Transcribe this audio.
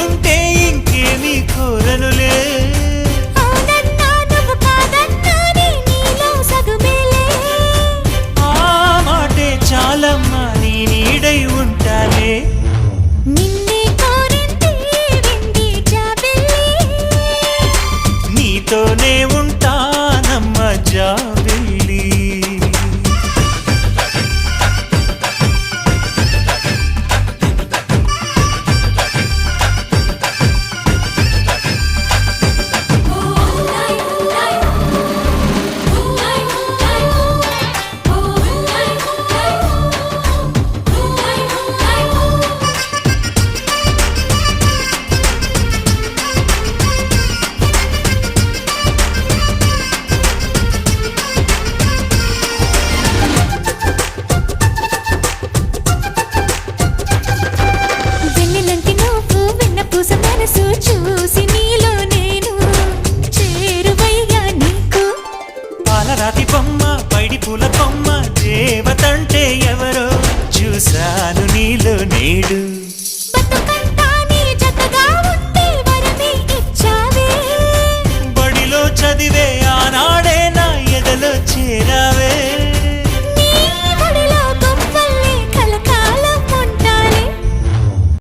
ఉంటే ఇంకేమీ కోరనులే అవునన్నా నువ్వు కాదన్నా నీలో సగమేలే ఆ మాటే చాలమ్మా నీ నీడై ఉంటాలే నిన్నే కోరింది వెండి జాబిల్లి నీతోనే ఉంటానమ్మ జాబిల్లి వెన్నెలంటి నువ్వు వెన్నపూస మనసు చూసి నీలో నేను చేరువయ్యా నీకు పాలరాతి బొమ్మ పైడి పూల కొమ్మ దేవతంటే ఎవరో చూశాను నీలో నేడు